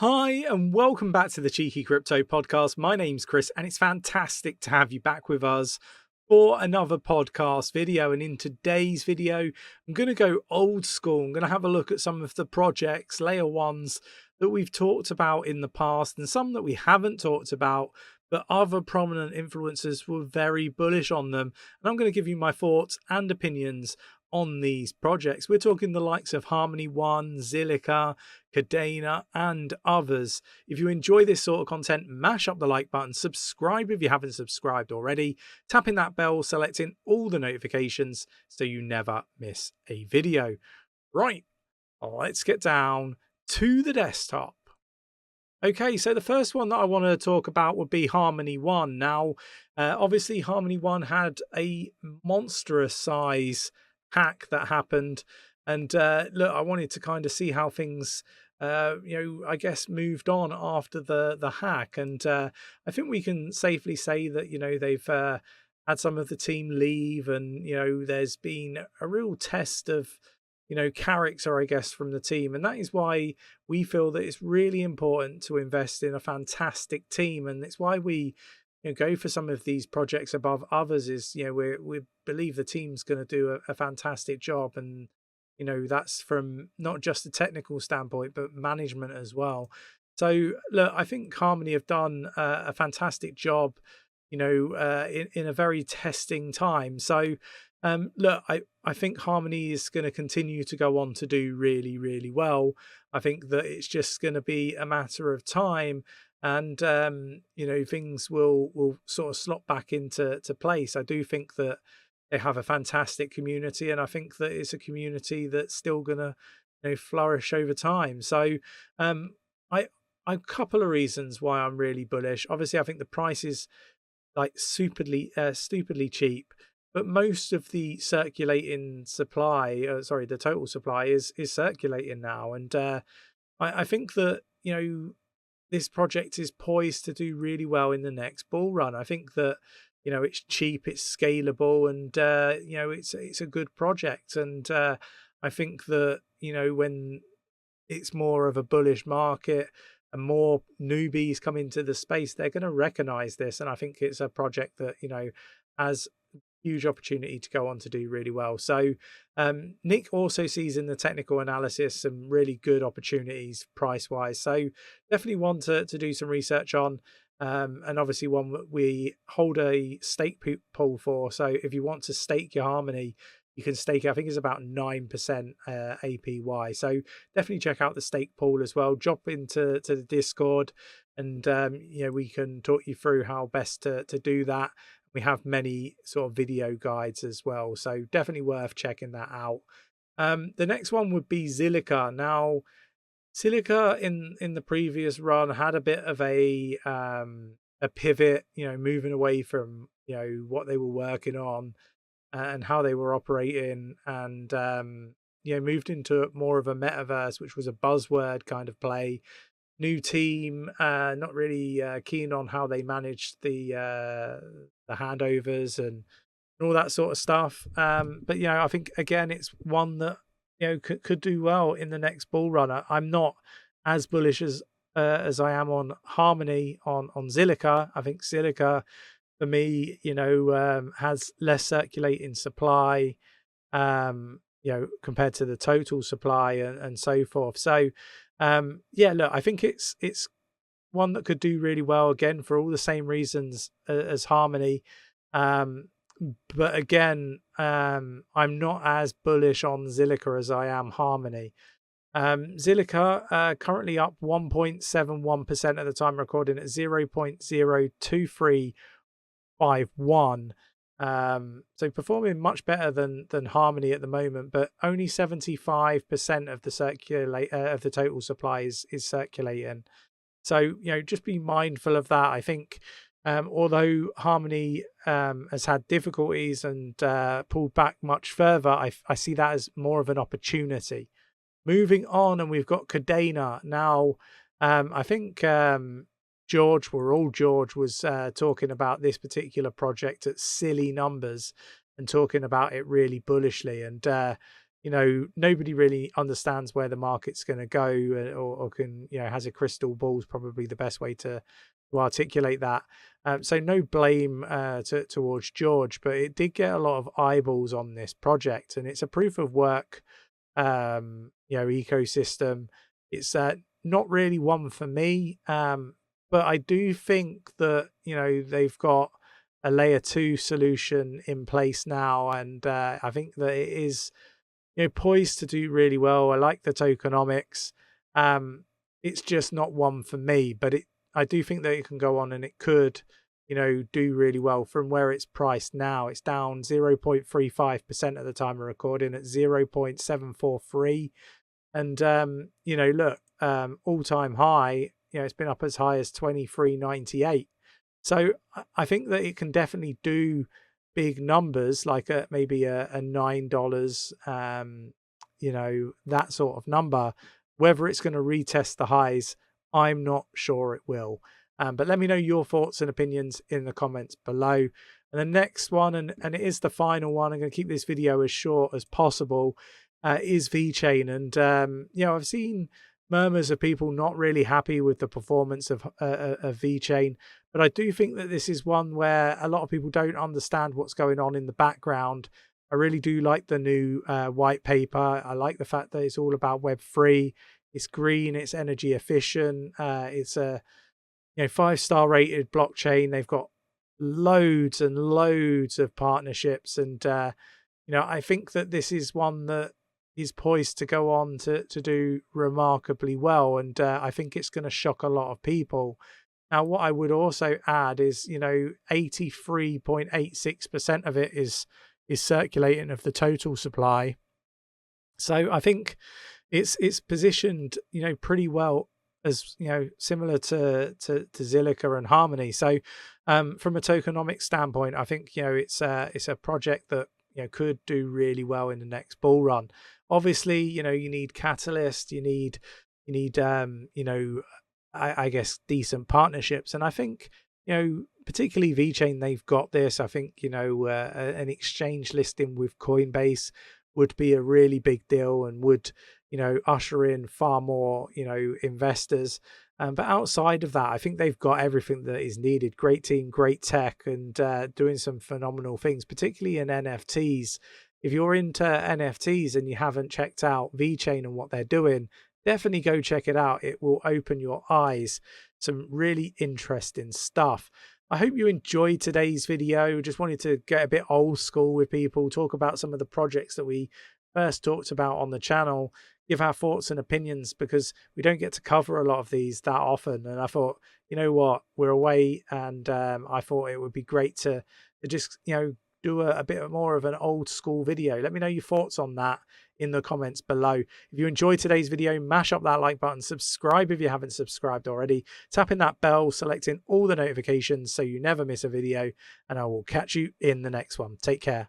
Hi, and welcome back to the Cheeky Crypto Podcast. My name's Chris, and it's fantastic to have you back with us for another podcast video. And in today's video, I'm going to go old school. I'm going to have a look at some of the projects, layer ones, that we've talked about in the past, and some that we haven't talked about, but other prominent influencers were very bullish on them. And I'm going to give you my thoughts and opinions on these projects. We're talking the likes of HarmonyOne, Zilliqa, Cadena, and others. If you enjoy this sort of content, mash up the like button, subscribe if you haven't subscribed already, tapping that bell, selecting all the notifications so you never miss a video. Right, let's get down to the desktop. Okay, so the first one that I want to talk about would be HarmonyOne. Now, obviously, HarmonyOne had a monstrous size hack that happened, and look, I wanted to kind of see how things I guess moved on after the hack, and I think we can safely say that they've had some of the team leave, and there's been a real test of character, I guess, from the team, and that is why we feel that it's really important to invest in a fantastic team, and it's why we go for some of these projects above others. Is we believe the team's going to do a fantastic job, and that's from not just a technical standpoint but management as well. So look, I think Harmony have done a fantastic job in a very testing time. So look, I think Harmony is going to continue to go on to do really, really well. I think that it's just going to be a matter of time, and things will sort of slot back into place. I do think that they have a fantastic community, and I think that it's a community that's still gonna flourish over time. So I a couple of reasons why I'm really bullish. Obviously, I think the price is like stupidly cheap, but most of the circulating supply, the total supply is circulating now, and I think that this project is poised to do really well in the next bull run. I think that it's cheap, it's scalable, and it's a good project. And I think that when it's more of a bullish market and more newbies come into the space, they're going to recognize this, and I think it's a project that has huge opportunity to go on to do really well. So Nick also sees in the technical analysis some really good opportunities price wise, so definitely one to do some research on, and obviously one that we hold a stake pool for. So if you want to stake your Harmony, you can stake it. I think it's about 9% APY, so definitely check out the stake pool as well. Drop into the Discord, and we can talk you through how best to do that. We have many sort of video guides as well, so definitely worth checking that out. The next one would be Zilliqa. Now, Zilliqa in the previous run had a bit of a pivot, moving away from what they were working on and how they were operating, and moved into more of a metaverse, which was a buzzword kind of play. New team, not really keen on how they managed the handovers and all that sort of stuff. But I think again it's one that could do well in the next bull run. I'm not as bullish as I am on Harmony on Zilliqa. I think Zilliqa for me, has less circulating supply, compared to the total supply and so forth. So look, I think it's one that could do really well, again for all the same reasons as Harmony. But again, I'm not as bullish on Zilliqa as I am Harmony. Zilliqa currently up 1.71% at the time recording at 0.02351. So performing much better than Harmony at the moment, but only 75% of the total supply is circulating. So just be mindful of that. I think although Harmony has had difficulties and pulled back much further, I see that as more of an opportunity. Moving on, and we've got Cadena now. I think George was talking about this particular project at silly numbers and talking about it really bullishly. And nobody really understands where the market's going to go, or can, has a crystal ball is probably the best way to articulate that. So no blame towards George, but it did get a lot of eyeballs on this project, and it's a proof of work ecosystem. It's not really one for me, but I do think that they've got a layer 2 solution in place now, and I think that it is poised to do really well. I like the tokenomics. It's just not one for me, but I do think that it can go on and it could do really well. From where it's priced now, it's down 0.35% at the time of recording at 0.743, and look, all-time high, it's been up as high as 23.98. So I think that it can definitely do big numbers, like maybe a $9, that sort of number. Whether it's going to retest the highs, I'm not sure it will. But let me know your thoughts and opinions in the comments below. And the next one, and it is the final one, I'm going to keep this video as short as possible, is VECHAIN. And I've seen murmurs of people not really happy with the performance of VECHAIN, but I do think that this is one where a lot of people don't understand what's going on in the background. I really do like the new white paper. I like the fact that it's all about Web3. It's green, it's energy efficient, it's a 5-star rated blockchain. They've got loads and loads of partnerships, and I think that this is one that is poised to go on to do remarkably well, and I think it's going to shock a lot of people. Now, what I would also add is 83.86% of it is circulating of the total supply. So I think it's positioned pretty well, as similar to Zilliqa and Harmony. So from a tokenomics standpoint, I think it's a project that could do really well in the next bull run. Obviously, you need Catalyst, you need I guess decent partnerships, and I think particularly VECHAIN, they've got this. I think an exchange listing with Coinbase would be a really big deal and would usher in far more investors. But outside of that, I think they've got everything that is needed. Great team, great tech, and doing some phenomenal things, particularly in NFTs. If you're into NFTs and you haven't checked out VECHAIN and what they're doing, definitely go check it out. It will open your eyes. Some really interesting stuff. I hope you enjoyed today's video. Just wanted to get a bit old school with people, talk about some of the projects that we first talked about on the channel, give our thoughts and opinions, because we don't get to cover a lot of these that often. And I thought, what, we're away, and I thought it would be great to just do a bit more of an old school video. Let me know your thoughts on that in the comments below. If you enjoyed today's video, mash up that like button, subscribe if you haven't subscribed already, tapping that bell, selecting all the notifications so you never miss a video, and I will catch you in the next one. Take care.